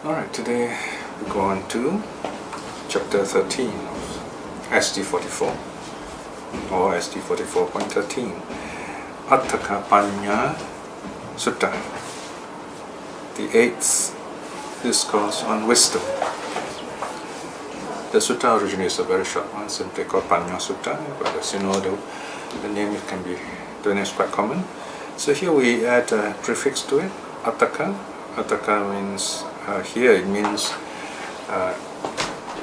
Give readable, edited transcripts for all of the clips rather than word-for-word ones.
Alright, today we go on to chapter 13 of SD44 or SD44.13, Attaka Panya Sutta, the 8th discourse on wisdom. The sutta originally is a very short one, simply called Panya Sutta, but as you know, the name is quite common. So here we add a prefix to it, Attaka. Attaka means, here it means 8.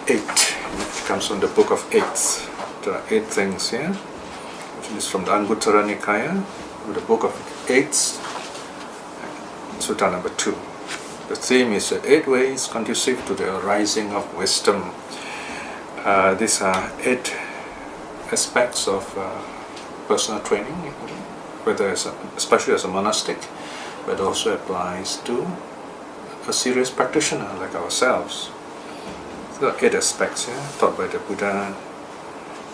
It comes from the book of eights. There are 8 things here, which is from the Anguttara Nikaya, the book of eights, Sutta number 2. The theme is 8 ways conducive to the arising of wisdom. These are 8 aspects of personal training, whether especially as a monastic, but also applies to a serious practitioner like ourselves. There are 8 aspects here taught by the Buddha,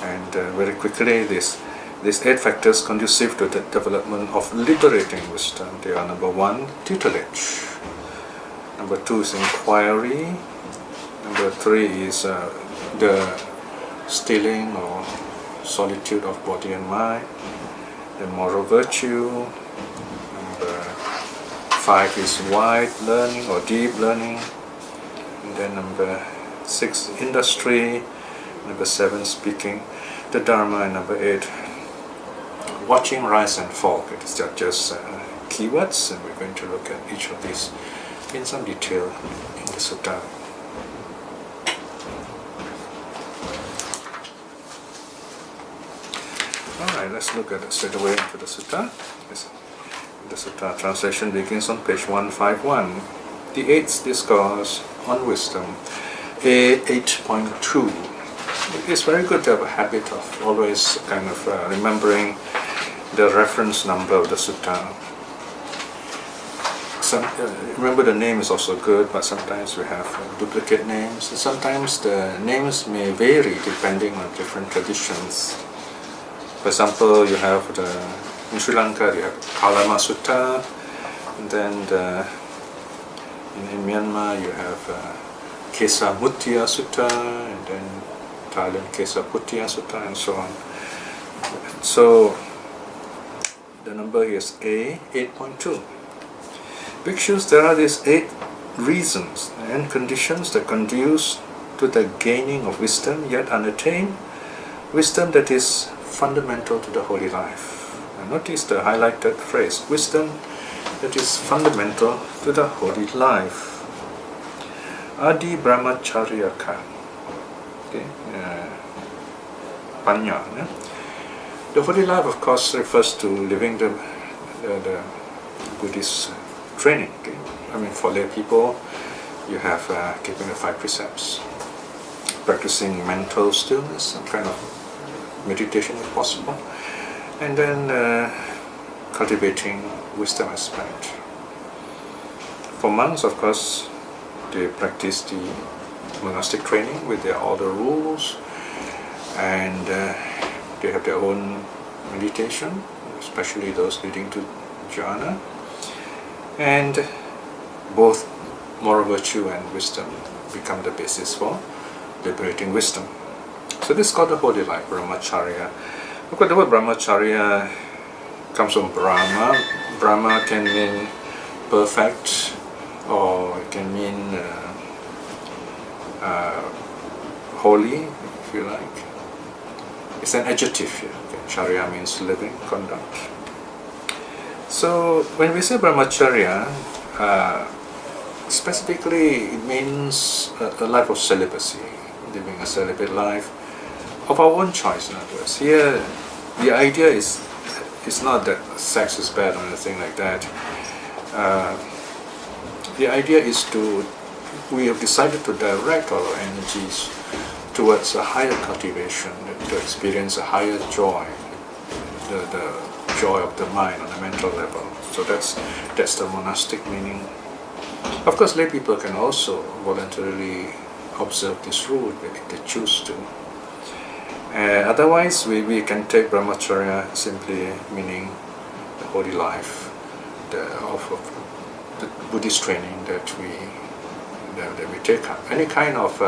and very quickly these 8 factors conducive to the development of liberating wisdom. They are: number 1, tutelage; number 2 is inquiry; number 3 is the stilling or solitude of body and mind; the moral virtue; number 5 is wide learning or deep learning; and then number 6, industry; number 7, speaking the Dharma; and number 8, watching rise and fall. It is just keywords, and we're going to look at each of these in some detail in the sutta. Alright, let's look at it straight away into the sutta. The sutta translation begins on page 151. The 8th discourse on wisdom, A8.2. It's very good to have a habit of always kind of remembering the reference number of the sutta. Remember, the name is also good, but sometimes we have duplicate names. Sometimes the names may vary depending on different traditions. For example, you have in Sri Lanka you have Kalama Sutta, and then in Myanmar you have Kesa Muttiya Sutta, and then Thailand Kesa Puttiya Sutta, and so on. So the number here is A8.2. Bhikshus, there are these 8 reasons and conditions that conduce to the gaining of wisdom yet unattained, wisdom that is fundamental to the holy life. And notice the highlighted phrase, wisdom that is fundamental to the holy life. Adi brahmacharyaka. Okay, panya. The holy life, of course, refers to living the Buddhist training. Okay? I mean, for lay people, you have keeping the 5 precepts, practicing mental stillness, some kind of meditation if possible, and then cultivating wisdom aspect. For monks, of course, they practice the monastic training with all the rules, and they have their own meditation, especially those leading to jhana, and both moral virtue and wisdom become the basis for liberating wisdom. So this is called the holy life, brahmacharya. Look at the word brahmacharya comes from Brahma. Brahma can mean perfect, or it can mean holy, if you like. It's an adjective here. Okay. Charya means living, conduct. So when we say brahmacharya, specifically it means a life of celibacy, living a celibate life of our own choice, in other words. Here, the idea is not that sex is bad or anything like that. The idea is we have decided to direct our energies towards a higher cultivation, to experience a higher joy, the joy of the mind on a mental level. So that's the monastic meaning. Of course, lay people can also voluntarily observe this rule if they choose to. Otherwise, we can take brahmacharya simply meaning the holy life of the Buddhist training that we that we take up. Any kind of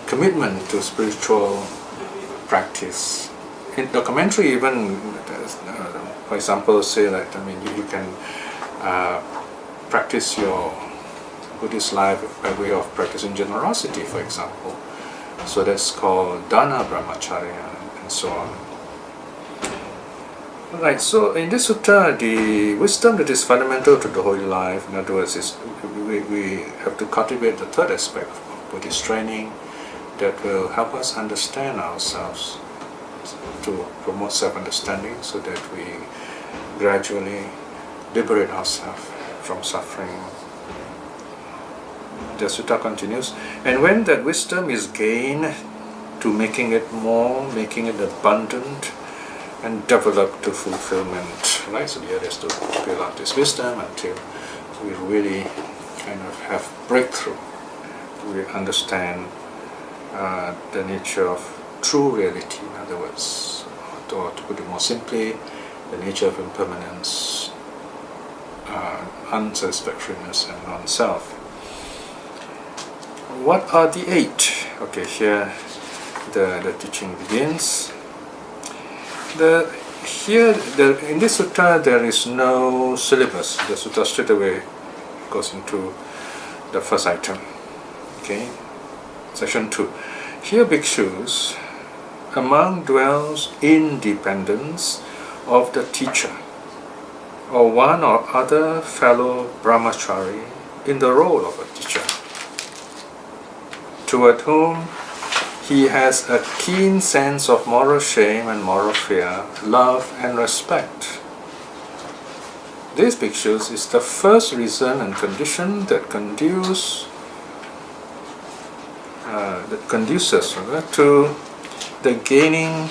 commitment to spiritual practice. In the commentary even, for example, say that, I mean, you can practice your Buddhist life by way of practicing generosity, for example. So that's called Dana Brahmacharya and so on. Right, so in this sutta, the wisdom that is fundamental to the holy life, in other words, is we have to cultivate the third aspect of Buddhist training that will help us understand ourselves, to promote self-understanding so that we gradually liberate ourselves from suffering. The sutta continues, and when that wisdom is gained to making it more, making it abundant, and develop to fulfillment, right? So the idea is to build up this wisdom until we really kind of have breakthrough. We understand the nature of true reality, in other words, or to put it more simply, the nature of impermanence, unsatisfactoriness, and non-self. What are the 8? Okay, here the teaching begins. In this sutta there is no syllabus. The sutta straight away goes into the first item. Okay, section 2. Here bhikshus, among dwells independence of the teacher or one or other fellow brahmachari in the role of a teacher, toward whom he has a keen sense of moral shame and moral fear, love and respect. This bhikshus is the first reason and condition that conduces to the gaining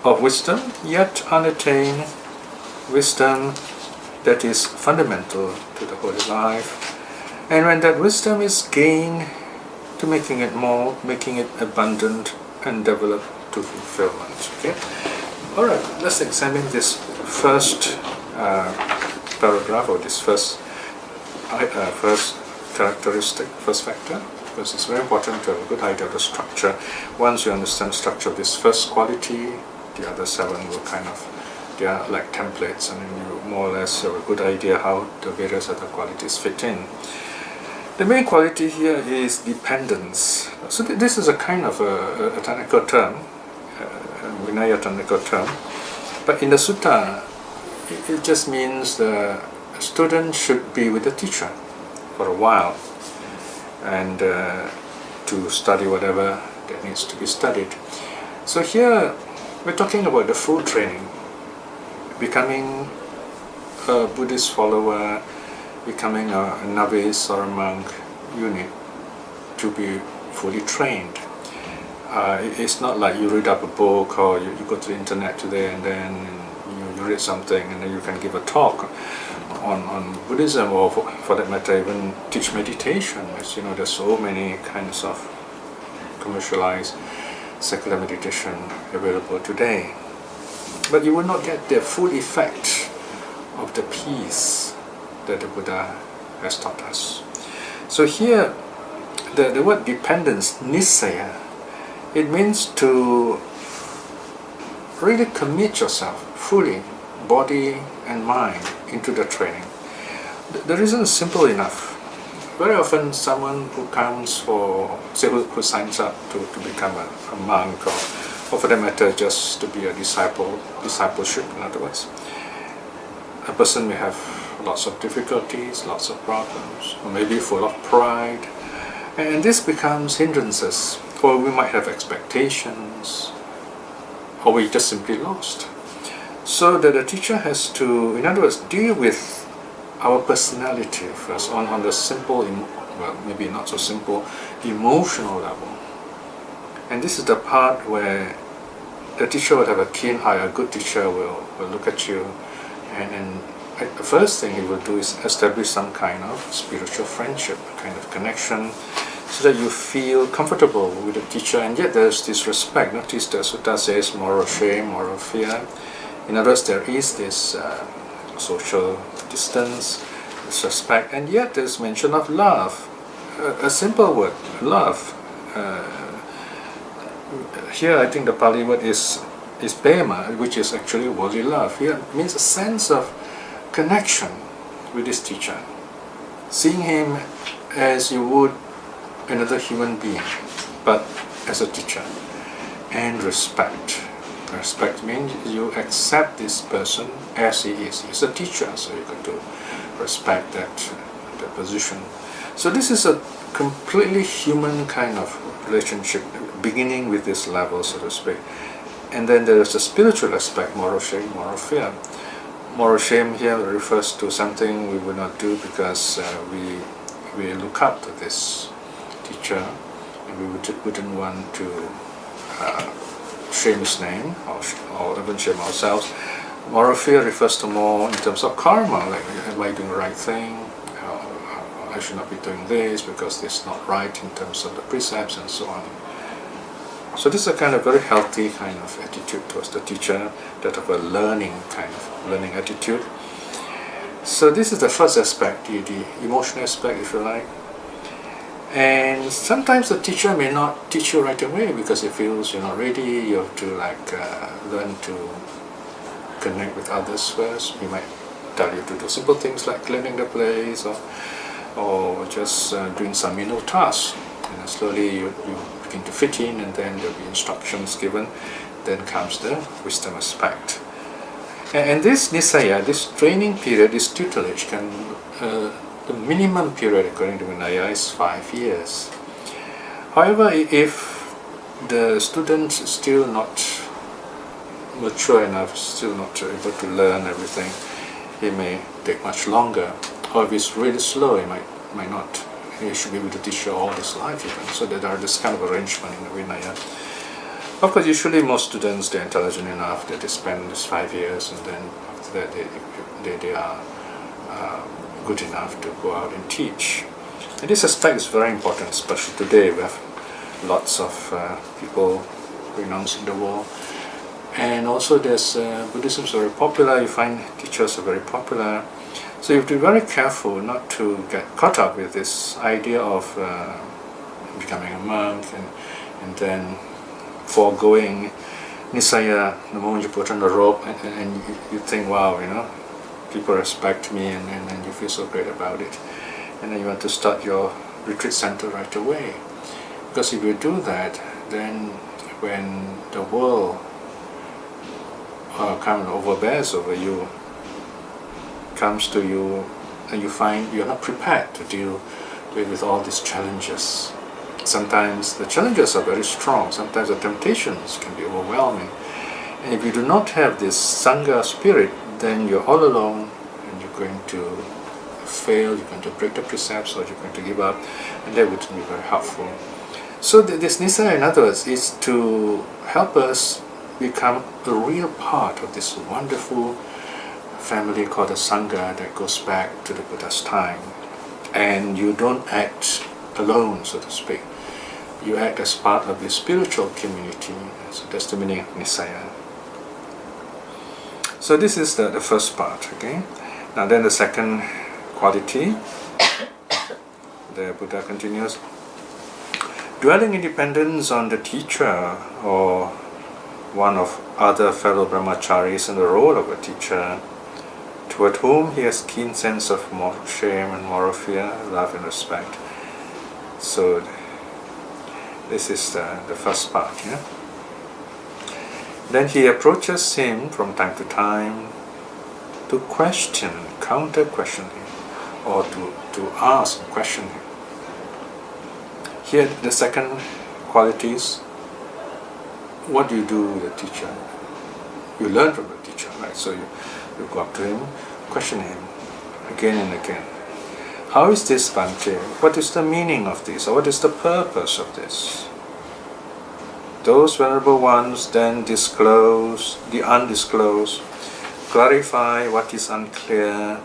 of wisdom, yet unattained wisdom that is fundamental to the holy life. And when that wisdom is gained, to making it more, making it abundant, and develop to fulfillment. Okay. All right. Let's examine this first paragraph, or this first characteristic, first factor, because it's very important to have a good idea of the structure. Once you understand the structure of this first quality, the other 7 will kind of, they are like templates, and then you more or less have a good idea how the various other qualities fit in. The main quality here is dependence. So this is a kind of a technical term, a Vinaya technical term, but in the sutta, it just means the student should be with the teacher for a while and to study whatever that needs to be studied. So here we're talking about the full training, becoming a Buddhist follower, becoming a novice or a monk. You need to be fully trained. It's not like you read up a book or you go to the internet today and then you read something and then you can give a talk on Buddhism, or for that matter even teach meditation. As you know, there's so many kinds of commercialized secular meditation available today. But you will not get the full effect of the peace that the Buddha has taught us. So here, the word dependence, nisaya, it means to really commit yourself fully, body and mind, into the training. The reason is simple enough. Very often someone who comes for, say, who signs up to become a monk, or for that matter just to be a discipleship in other words, a person may have lots of difficulties, lots of problems, or maybe full of pride, and this becomes hindrances. Or we might have expectations, or we just simply lost. So that the teacher has to, in other words, deal with our personality first on the simple, well, maybe not so simple, emotional level. And this is the part where the teacher will have a keen eye. A good teacher will look at you, and the first thing he will do is establish some kind of spiritual friendship, a kind of connection, so that you feel comfortable with the teacher, and yet there's this respect. Notice the sutta says moral shame, moral fear. In other words, there is this social distance, this respect, and yet there's mention of love. a simple word, love. Here I think the Pali word is prema, which is actually worldly love. Here it means a sense of connection with this teacher, seeing him as you would another human being, but as a teacher, and respect. Respect means you accept this person as he is. He's a teacher, so you got to respect that position. So this is a completely human kind of relationship, beginning with this level, so to speak. And then there is a spiritual aspect, moral shame, moral fear. Moral shame here refers to something we would not do because we look up to this teacher, and we wouldn't want to shame his name or even shame ourselves. Moral fear refers to more in terms of karma, like am I doing the right thing? I should not be doing this because this is not right in terms of the precepts and so on. So this is a kind of very healthy kind of attitude towards the teacher, that of a learning attitude. So this is the first aspect, the emotional aspect, if you like. And sometimes the teacher may not teach you right away because he feels you're not ready. You have to learn to connect with others first. He might tell you to do simple things like cleaning the place or just doing some menial tasks. And slowly you begin to fit in, and then there will be instructions given. Then comes the wisdom aspect. And this nisaya, this training period, this tutelage, the minimum period according to Vinaya is 5 years. However, if the student is still not mature enough, still not able to learn everything, it may take much longer. Or if it's really slow, it might not. He should be able to teach you all his life even. So there are this kind of arrangement in the Vinaya. Of course, usually most students, they're intelligent enough that they spend this 5 years, and then after that they are good enough to go out and teach. And this aspect is very important, especially today. We have lots of people renounced in the world. And also there's Buddhism is very popular. You find teachers are very popular. So you have to be very careful not to get caught up with this idea of becoming a monk and then foregoing nisaya the moment you put on the robe, and you think, wow, people respect me, and then you feel so great about it. And then you want to start your retreat center right away. Because if you do that, then when the world kind of overbears over you, comes to you, and you find you're not prepared to deal with all these challenges. Sometimes the challenges are very strong, sometimes the temptations can be overwhelming. And if you do not have this Sangha spirit, then you're all alone, and you're going to fail, you're going to break the precepts, or you're going to give up, and that wouldn't be very helpful. So this Nisaya, in other words, is to help us become a real part of this wonderful family called the Sangha that goes back to the Buddha's time. And you don't act alone, so to speak. You act as part of the spiritual community. So that's the meaning of Nisaya. So this is the first part, okay? Now then the second quality, the Buddha continues, dwelling in dependence on the teacher or one of other fellow brahmacharis in the role of a teacher, toward whom he has keen sense of moral shame and moral fear, love and respect. So this is the first part. Yeah? Then he approaches him from time to time to question, counter-question him, or to ask, question him. Here the second quality is, what do you do with the teacher? You learn from the teacher, right? So you go up to him, question him again and again. How is this, Bhante? What is the meaning of this? Or what is the purpose of this? Those venerable ones then disclose the undisclosed, clarify what is unclear,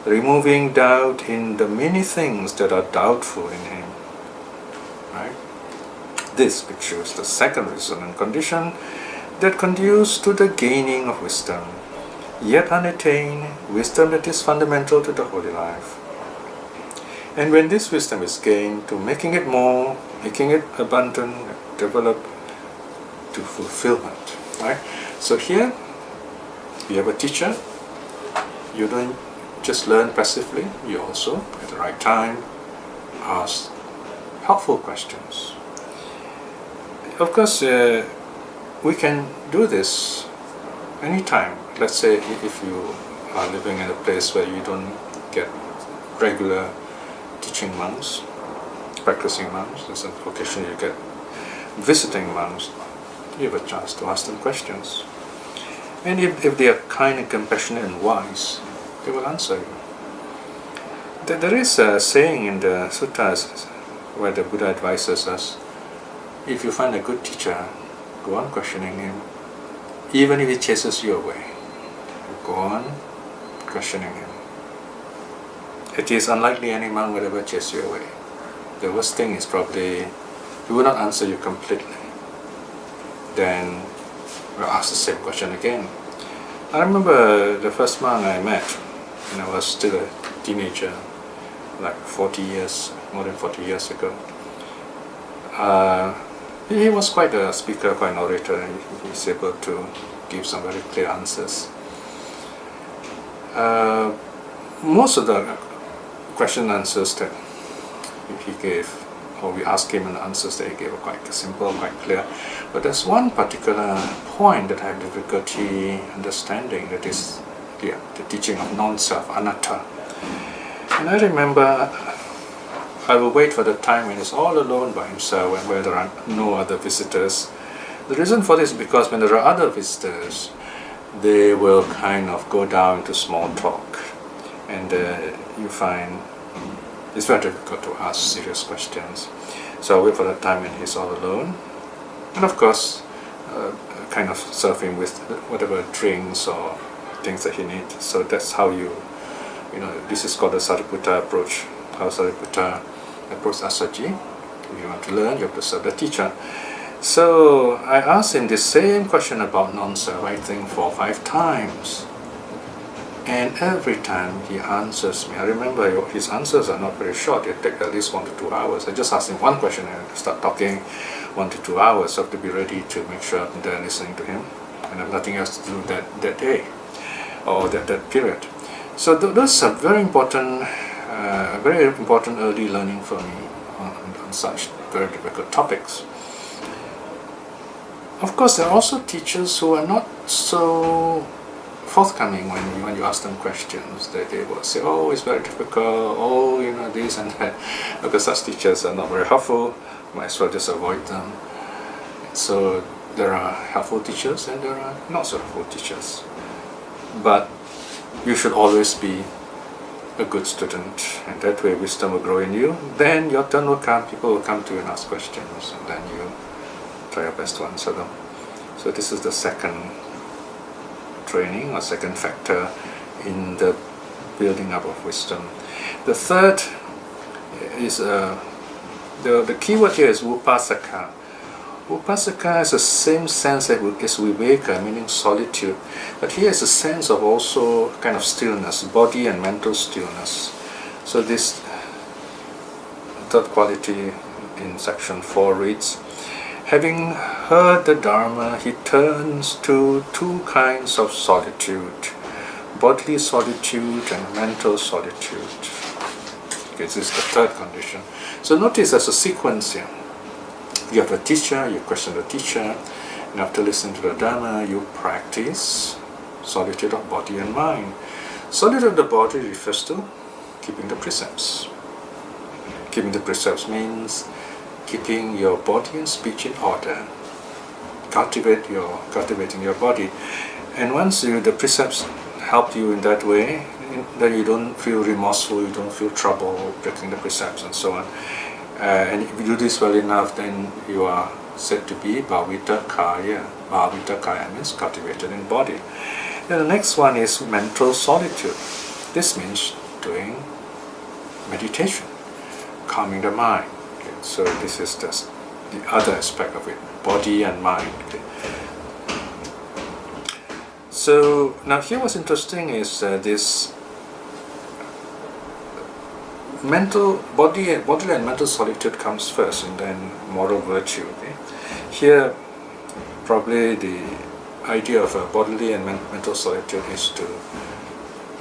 removing doubt in the many things that are doubtful in him. Right? This pictures the second reason and condition that conduce to the gaining of wisdom, yet unattained, wisdom that is fundamental to the holy life. And when this wisdom is gained, to making it more, making it abundant, develop to fulfillment. Right? So here, you have a teacher. You don't just learn passively. You also, at the right time, ask helpful questions. Of course, we can do this anytime. Let's say if you are living in a place where you don't get regular teaching monks, practicing monks, there's an occasion you get visiting monks, you have a chance to ask them questions. And if they are kind and compassionate and wise, they will answer you. There is a saying in the suttas where the Buddha advises us, if you find a good teacher, go on questioning him. Even if he chases you away, go on questioning him. It is unlikely any monk will ever chase you away. The worst thing is probably he will not answer you completely. Then we'll ask the same question again. I remember the first monk I met when I was still a teenager, like 40 years, more than 40 years ago. He was quite a speaker, quite an orator. He's able to give some very clear answers. Most of the question and answers that he gave, or we asked him, and the answers that he gave were quite simple, quite clear. But there's one particular point that I have difficulty understanding, that is the teaching of non-self, anatta. And I remember I will wait for the time when he's all alone by himself and where there are no other visitors. The reason for this is because when there are other visitors, they will kind of go down to small talk, and you find it's very difficult to ask serious questions. So I wait for the time when he's all alone, and of course kind of serve him with whatever drinks or things that he needs. So that's how you know, this is called the Sariputta approach, how Sariputta approached Asaji. If you want to learn, you have to serve the teacher. So I asked him the same question about non-self, I think 4 or 5 times. And every time he answers me, I remember his answers are not very short, they take at least 1 to 2 hours. I just asked him one question and I start talking 1 to 2 hours. So I have to be ready to make sure I'm there listening to him. And I have nothing else to do that day or that period. So those are very important early learning for me on such very difficult topics. Of course, there are also teachers who are not so forthcoming when you ask them questions. They will say, oh, it's very difficult, oh, you know, this and that. Because such teachers are not very helpful, might as well just avoid them. So there are helpful teachers and there are not so helpful teachers. But you should always be a good student, and that way wisdom will grow in you. Then your turn will come, people will come to you and ask questions, and then you try your best to answer them. So this is the second training or second factor in the building up of wisdom. The third is the key word here is upasaka. Upasaka has the same sense as viveka, meaning solitude, but here is a sense of also kind of stillness, body and mental stillness. So this third quality in section 4 reads, having heard the Dharma, he turns to 2 kinds of solitude, bodily solitude and mental solitude. Okay, this is the third condition. So notice there's a sequence here. You have a teacher, you question the teacher, and after listening to the Dharma, you practice solitude of body and mind. Solitude of the body refers to keeping the precepts. Keeping the precepts means keeping your body and speech in order, cultivating your body. And once the precepts help you in that way, then you don't feel remorseful, you don't feel trouble breaking the precepts and so on. And if you do this well enough, then you are said to be bhavita kaya. Bhavita kaya means cultivated in body. Then the next one is mental solitude. This means doing meditation, calming the mind. Okay, so this is the other aspect of it, body and mind. Okay. So now here what's interesting is this bodily and mental solitude comes first, and then moral virtue. Okay? Here, probably the idea of a bodily and mental solitude is to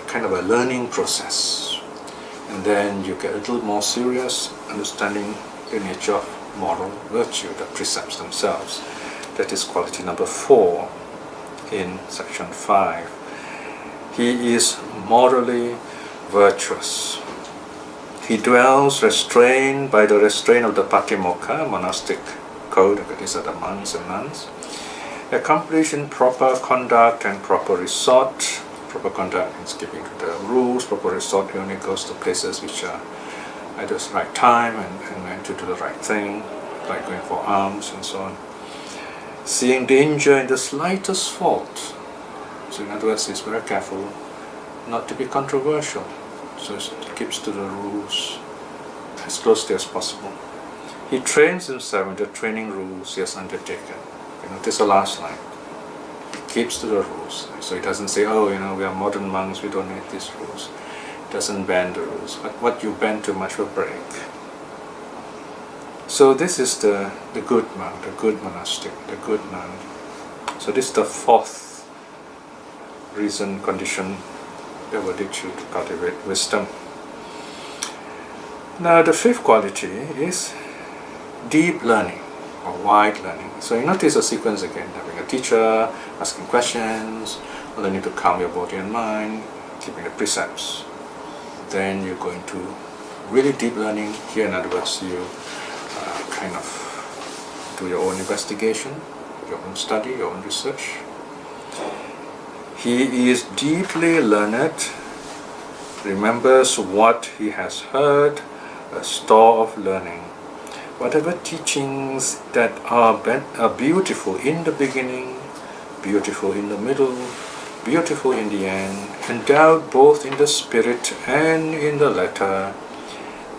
kind of a learning process, and then you get a little more serious, understanding the nature of moral virtue, the precepts themselves. That is quality number 4 in section 5. He is morally virtuous. He dwells restrained by the restraint of the Patimokkha, monastic code. These are the monks and nuns. Accomplished in proper conduct and proper resort. Proper conduct means keeping to the rules. Proper resort, he only goes to places which are at the right time and to do the right thing, like going for alms and so on. Seeing danger in the slightest fault. So in other words, he's very careful not to be controversial. So he keeps to the rules as closely as possible. He trains himself in the training rules he has undertaken. You notice the last line. He keeps to the rules. So he doesn't say, oh, we are modern monks, we don't need these rules. He doesn't bend the rules. But what you bend too much will break. So this is the good monk, the good monastic, the good nun. So this is the 4th reason, condition that will teach you to cultivate wisdom. Now the 5th quality is deep learning or wide learning. So you notice the sequence again, having a teacher, asking questions, learning to calm your body and mind, keeping the precepts. Then you go into really deep learning. Here, in other words, you kind of do your own investigation, your own study, your own research. He is deeply learned, remembers what he has heard, a store of learning. Whatever teachings that are beautiful in the beginning, beautiful in the middle, beautiful in the end, endowed both in the spirit and in the letter,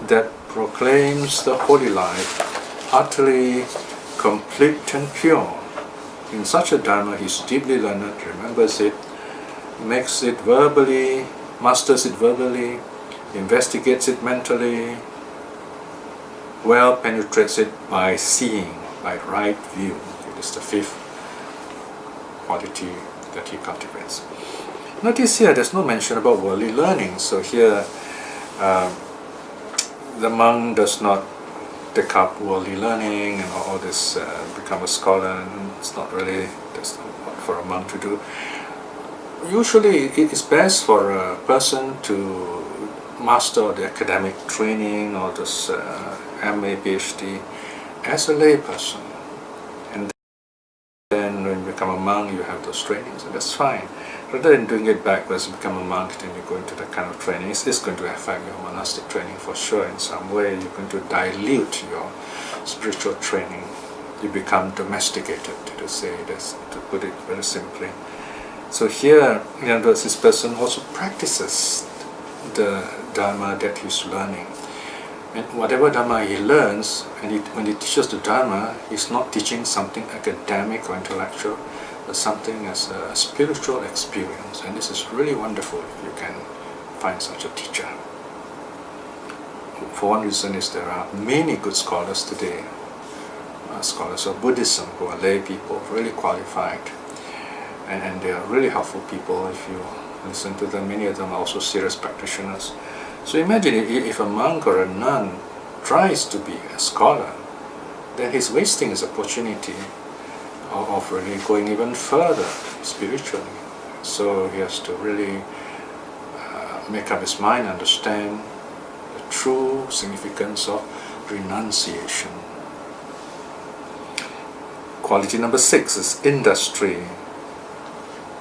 that proclaims the holy life, utterly complete and pure. In such a Dharma, he is deeply learned, remembers it, makes it verbally, masters it verbally, investigates it mentally, well penetrates it by seeing, by right view. It is the 5th quality that he cultivates. Notice here there's no mention about worldly learning. So here the monk does not take up worldly learning and all this, become a scholar. And it's not really, that's not for a monk to do. Usually it is best for a person to master the academic training or this MA, PhD as a lay person. And then when you become a monk, you have those trainings, and that's fine. Rather than doing it backwards, become a monk, then you go into that kind of training. It's going to affect your monastic training for sure in some way. You're going to dilute your spiritual training. You become domesticated, to say this, to put it very simply. So here, this person also practices the Dharma that he's learning. And whatever Dharma he learns, and when he teaches the Dharma, he's not teaching something academic or intellectual, but something as a spiritual experience. And this is really wonderful if you can find such a teacher. For one reason is there are many good scholars today, scholars of Buddhism who are lay people, really qualified. And they are really helpful people if you listen to them. Many of them are also serious practitioners. So imagine if a monk or a nun tries to be a scholar, then he's wasting his opportunity of really going even further spiritually. So he has to really make up his mind, understand the true significance of renunciation. Quality number 6 is industry,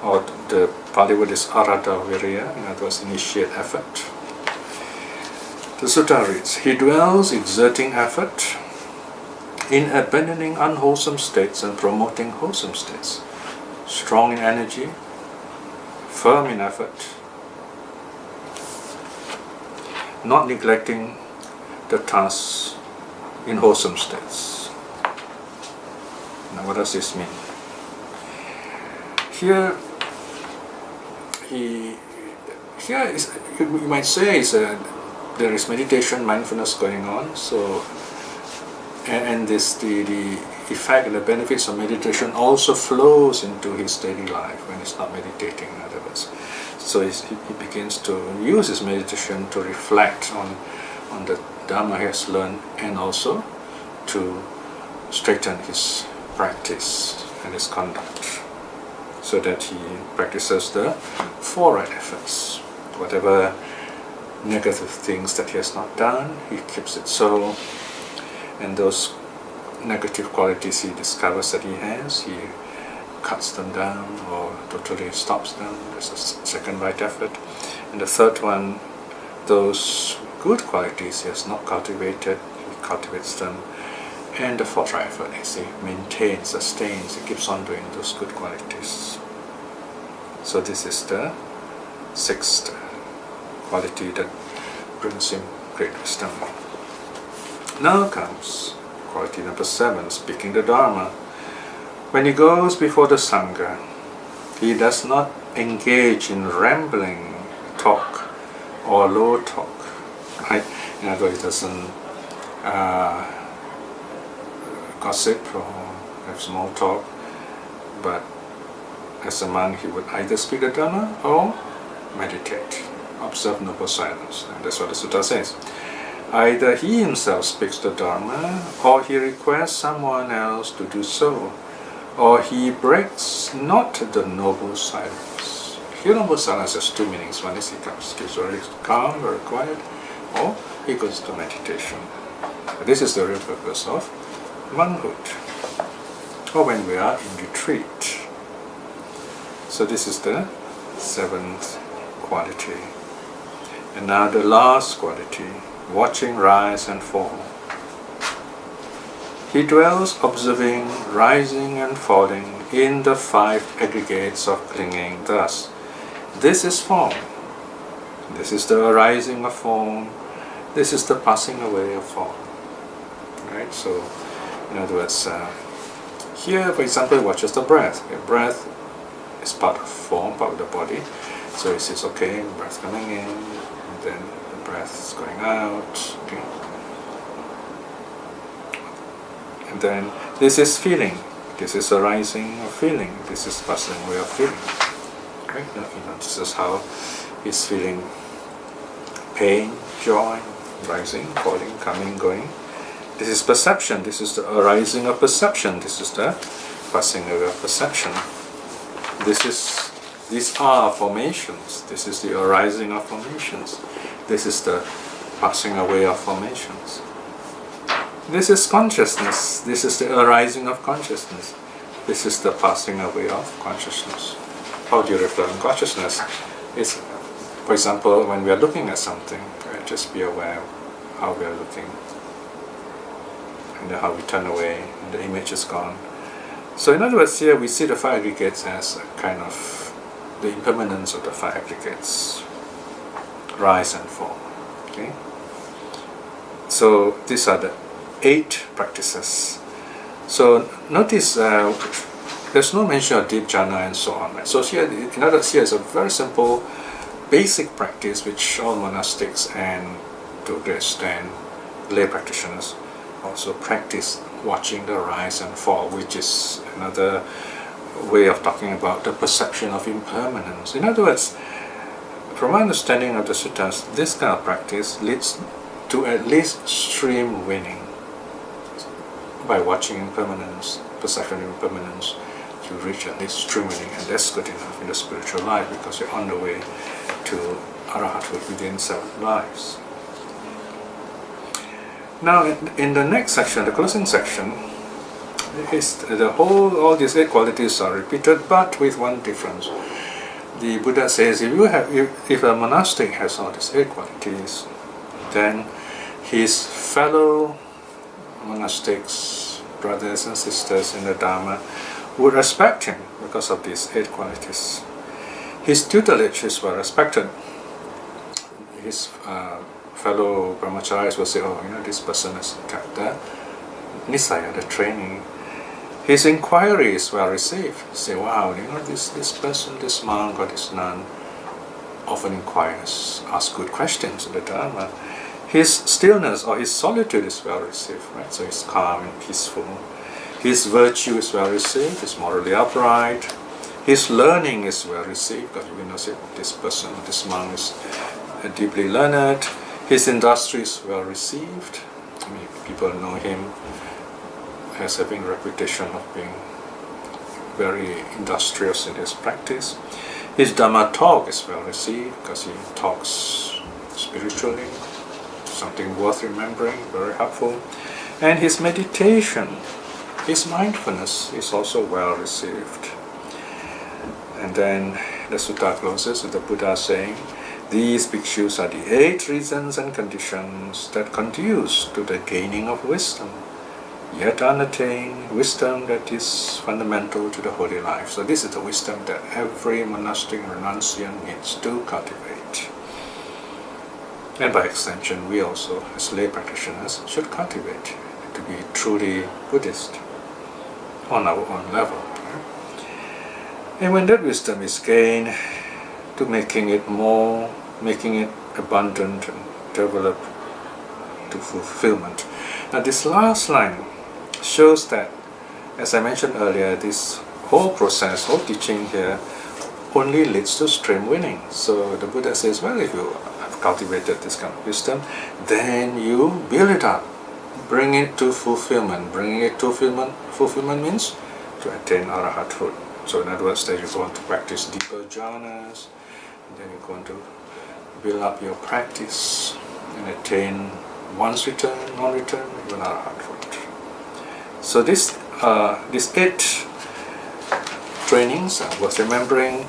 or the Pali word is arata virya, in other words, initiate effort. The sutta reads, he dwells exerting effort in abandoning unwholesome states and promoting wholesome states, strong in energy, firm in effort, not neglecting the tasks in wholesome states. Now what does this mean? Here is, you might say, is a there is meditation, mindfulness going on. So, and this the effect and the benefits of meditation also flows into his daily life when he's not meditating, in other words. So he begins to use his meditation to reflect on the Dharma he has learned, and also to straighten his practice and his conduct, so that he practices the four right efforts. Whatever negative things that he has not done, he keeps it so, and those negative qualities he discovers that he has, he cuts them down or totally stops them. There's a second right effort. And the third one, those good qualities he has not cultivated, he cultivates them. And the fourth right effort is he maintains, sustains, he keeps on doing those good qualities. So this is the sixth quality that brings him great wisdom. Now comes quality number 7, speaking the Dharma. When he goes before the Sangha, he does not engage in rambling talk or low talk. Right? In other words, he doesn't gossip or have small talk, but as a monk he would either speak the Dharma or meditate, observe noble silence. And that's what the sutta says. Either he himself speaks the Dharma, or he requests someone else to do so, or he breaks not the noble silence. Here noble silence has two meanings. One is he keeps very calm, very quiet, or he goes to meditation. This is the real purpose of monkhood, or when we are in retreat. So this is the 7th quality. And now the last quality, watching rise and fall. He dwells observing rising and falling in the 5 aggregates of clinging thus. This is form. This is the arising of form. This is the passing away of form. Right? So, in other words, here, for example, he watches the breath. The breath is part of form, part of the body. So he says, okay, breath coming in, and then the breath is going out. Okay. And then this is feeling. This is arising of feeling. This is passing away of feeling. Right? This is how he's feeling pain, joy, rising, falling, coming, going. This is perception. This is the arising of perception. This is the passing away of perception. These are formations. This is the arising of formations. This is the passing away of formations. This is consciousness. This is the arising of consciousness. This is the passing away of consciousness. How do you reflect on consciousness? It's, for example, when we are looking at something, just be aware of how we are looking, and how we turn away, and the image is gone. So in other words, here we see the 5 aggregates as a kind of the impermanence of the 5 aggregates, rise and fall. Okay. So these are the 8 practices. So notice there's no mention of deep jhana and so on. Right? So here, in other words, here is a very simple, basic practice which all monastics and, to a great extent, lay practitioners also practice, watching the rise and fall, which is another way of talking about the perception of impermanence. In other words, from my understanding of the suttas, this kind of practice leads to at least stream winning. By watching impermanence, perception of impermanence, you reach at least stream winning, and that's good enough in the spiritual life because you're on the way to arahathood within 7 lives. Now, in the next section, the closing section, is all these 8 qualities are repeated, but with one difference. The Buddha says, if a monastic has all these 8 qualities, then his fellow monastics, brothers and sisters in the Dharma, would respect him because of these 8 qualities. His tutelage is well respected. His fellow brahmacharis will say, this person has kept the nisaya, the training. His inquiry is well received. Say, wow, this person, this monk or this nun often inquires, asks good questions in the Dharma. His stillness or his solitude is well received, right? So he's calm and peaceful. His virtue is well received, he's morally upright. His learning is well received, because we know this person, this monk is deeply learned. His industry is well received. I mean, people know him as having a reputation of being very industrious in his practice. His Dhamma talk is well received because he talks spiritually, something worth remembering, very helpful. And his meditation, his mindfulness is also well received. And then the sutta closes with the Buddha saying, these bhikshus are the 8 reasons and conditions that conduce to the gaining of wisdom, yet unattained, wisdom that is fundamental to the holy life. So this is the wisdom that every monastic renunciant needs to cultivate. And by extension, we also, as lay practitioners, should cultivate to be truly Buddhist on our own level. And when that wisdom is gained, to making it abundant and develop to fulfillment. Now this last line shows that, as I mentioned earlier, this whole process, whole teaching here, only leads to stream winning. So the Buddha says, well, if you have cultivated this kind of wisdom, then you build it up, bring it to fulfillment. Bringing it to fulfillment means to attain arahathood. So in other words, that you're going to practice deeper jhanas, and then you're going to build up your practice and attain once return, non-return, even arahathood. So these 8 trainings are worth remembering,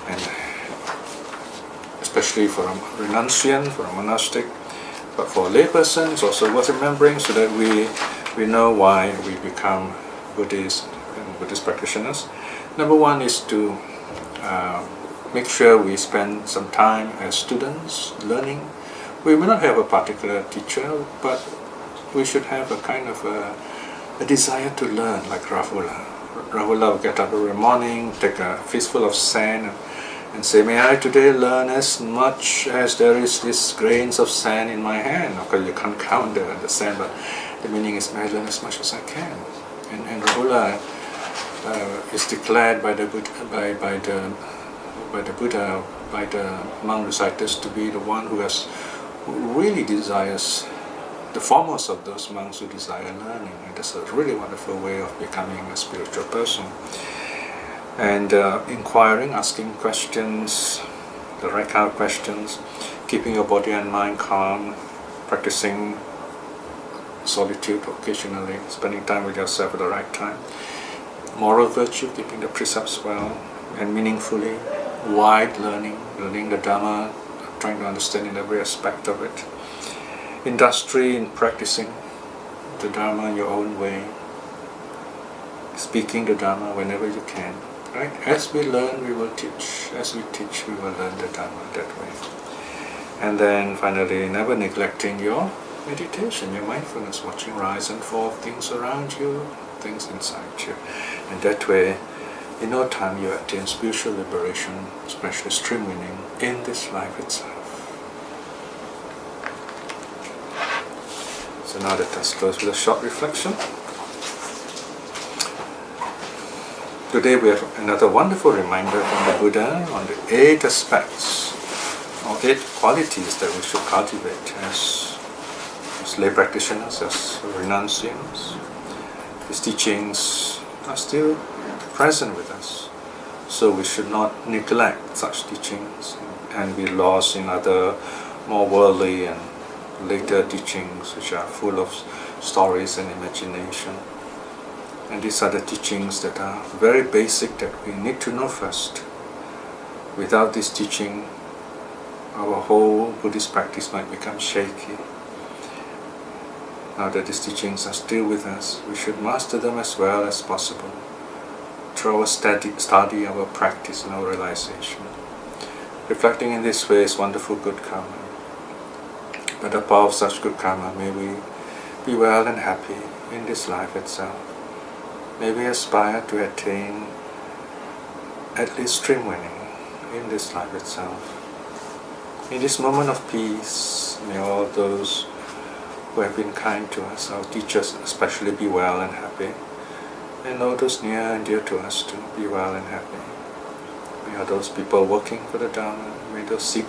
and especially for a renunciant, for a monastic, but for a layperson it's also worth remembering, so that we know why we become Buddhists and Buddhist practitioners. Number 1 is to make sure we spend some time as students learning. We may not have a particular teacher, but we should have a kind of a desire to learn, like Rahula. Rahula will get up every morning, take a fistful of sand and say, may I today learn as much as there is these grains of sand in my hand. Of course you can't count the sand, but the meaning is, may I learn as much as I can. And Rahula is declared by the monk reciters to be the one who really desires, the foremost of those monks who desire learning. And that's a really wonderful way of becoming a spiritual person. And inquiring, asking questions, the right kind of questions, keeping your body and mind calm, practicing solitude occasionally, spending time with yourself at the right time. Moral virtue, keeping the precepts well and meaningfully. Wide learning the Dhamma, trying to understand in every aspect of it. Industry in practicing the Dhamma in your own way. Speaking the Dhamma whenever you can. Right? As we learn, we will teach. As we teach, we will learn the Dhamma that way. And then finally, never neglecting your meditation, your mindfulness, watching rise and fall of things around you, things inside you. And that way, in no time you attain spiritual liberation, especially stream winning, in this life itself. So now let us close with a short reflection. Today we have another wonderful reminder from the Buddha on the 8 aspects, or 8 qualities that we should cultivate as lay practitioners, as renunciants. His teachings are still present with us, so we should not neglect such teachings and be lost in other more worldly and later teachings which are full of stories and imagination. And these are the teachings that are very basic, that we need to know first. Without this teaching, our whole Buddhist practice might become shaky. Now that these teachings are still with us, we should master them as well as possible through our study, our practice and our realization. Reflecting in this way is wonderful good karma. By the power of such good karma, may we be well and happy in this life itself. May we aspire to attain at least stream winning in this life itself. In this moment of peace, may all those who have been kind to us, our teachers especially, be well and happy. And all those near and dear to us to be well and happy. May all those people working for the Dharma, may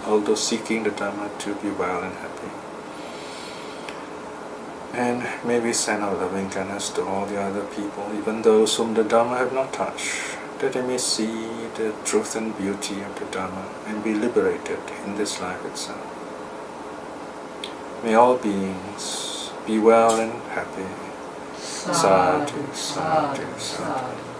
all those seeking the Dharma to be well and happy. And may we send our loving kindness to all the other people, even those whom the Dharma have not touched, that they may see the truth and beauty of the Dharma and be liberated in this life itself. May all beings be well and happy. Sadhu, sadhu, sadhu.